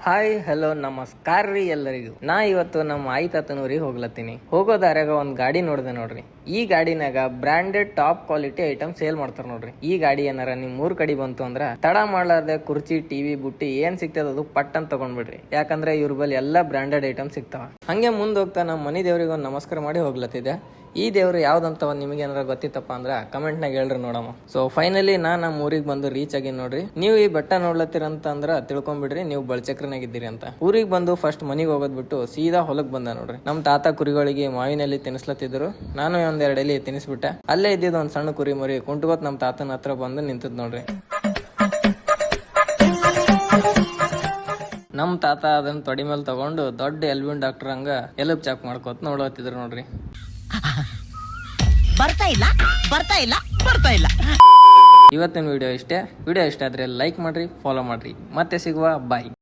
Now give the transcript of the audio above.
Hi hello ನಮಸ್ಕಾರ ರೀ ಎಲ್ಲರಿಗೂ. ನಾ ಇವತ್ತು ನಮ್ಮ ಆಯಿ ತಾತನೂರಿಗೆ ಹೋಗ್ಲತ್ತೀನಿ. ಹೋಗೋ ದಾರ್ಯಾಗ ಒಂದ್ ಗಾಡಿ ನೋಡಿದೆ ನೋಡ್ರಿ. ಈ ಗಾಡಿನಾಗ branded top quality item sale ಮಾಡ್ತಾರ ನೋಡ್ರಿ. ಈ ಗಾಡಿ ಏನಾರ ನಿಮ್ ಊರ್ ಕಡೆ ಬಂತು ಅಂದ್ರ ತಡ ಮಾಡ್ಲಾರ್ದೆ ಕುರ್ಚಿ ಟಿವಿ ಬುಟ್ಟಿ ಏನ್ ಸಿಗ್ತದ ಅದು ಪಟ್ ಅಂತ ತಗೊಂಡ್ಬಿಡ್ರಿ. ಯಾಕಂದ್ರೆ ಇವ್ರ ಬಲ್ಲಿ ಎಲ್ಲಾ ಬ್ರಾಂಡೆಡ್ ಐಟಮ್ ಸಿಗ್ತಾವ. ಹಂಗೆ ಮುಂದ್ ಹೋಗ್ತಾ ನಮ್ಮ ಮನಿ ದೇವ್ರಿಗೆ ಒಂದ್ ನಮಸ್ಕಾರ ಮಾಡಿ ಹೋಗ್ಲತ್ತಿದೆ. ಈ ದೇವ್ರು ಯಾವ್ದಂತ ನಿಮಗೆ ಏನಾರ ಗೊತ್ತಿತ್ತಪ್ಪ ಅಂದ್ರ ಕಮೆಂಟ್ ನಾಗ ಹೇಳ್ರಿ ನೋಡಮ್ಮ. ಸೊ ಫೈನಲಿ ನಮ್ಮ ಊರಿಗೆ ಬಂದು ರೀಚ್ ಆಗಿ ನೋಡ್ರಿ. ನೀವು ಈ ಬೆಟ್ಟ ನೋಡ್ಲತ್ತೀರಂತ ಅಂದ್ರ ತಿಳ್ಕೊಂಡ್ಬಿಡ್ರಿ ನೀವು ಬಳಚಕ್ರನಾಗಿದ್ದೀರಿ ಅಂತ. ಊರಿಗೆ ಬಂದು ಫಸ್ಟ್ ಮನಿಗೆ ಹೋಗೋದ್ ಬಿಟ್ಟು ಸೀದಾ ಹೊಲಕ್ ಬಂದ ನೋಡ್ರಿ. ನಮ್ ತಾತ ಕುರಿಗಳಿಗೆ ಮಾವಿನಲ್ಲಿ ತಿನ್ಸ್ಲತ್ತಿದ್ರು. ನಾನು ಒಂದೆರಡು ಎಲ್ಲಿ ತಿನ್ನಿಸ್ಬಿಟ್ಟೆ. ಅಲ್ಲೇ ಇದ್ದಿದ್ ಒಂದ್ ಸಣ್ಣ ಕುರಿ ಮರಿ ಕುಂಟ್ಕೋತ್ ನಮ್ ತಾತನ ಹತ್ರ ಬಂದು ನಿಂತದ್ ನೋಡ್ರಿ. ನಮ್ ತಾತ ಅದನ್ನ ತೊಡಿ ಮೇಲೆ ತಗೊಂಡು ದೊಡ್ಡ ಎಲ್ಬಿನ್ ಡಾಕ್ಟರ್ ಹಂಗ ಎಲಬ್ ಚಾಕ್ ಮಾಡ್ಕೋತ ನೋಡ್ಲತ್ತಿದ್ರು ನೋಡ್ರಿ. ಬರ್ತಾ ಇಲ್ಲ. ಇವತ್ತಿನ ವಿಡಿಯೋ ಇಷ್ಟ ಆದ್ರೆ ಲೈಕ್ ಮಾಡ್ರಿ, ಫಾಲೋ ಮಾಡ್ರಿ. ಮತ್ತೆ ಸಿಗುವ, ಬಾಯ್.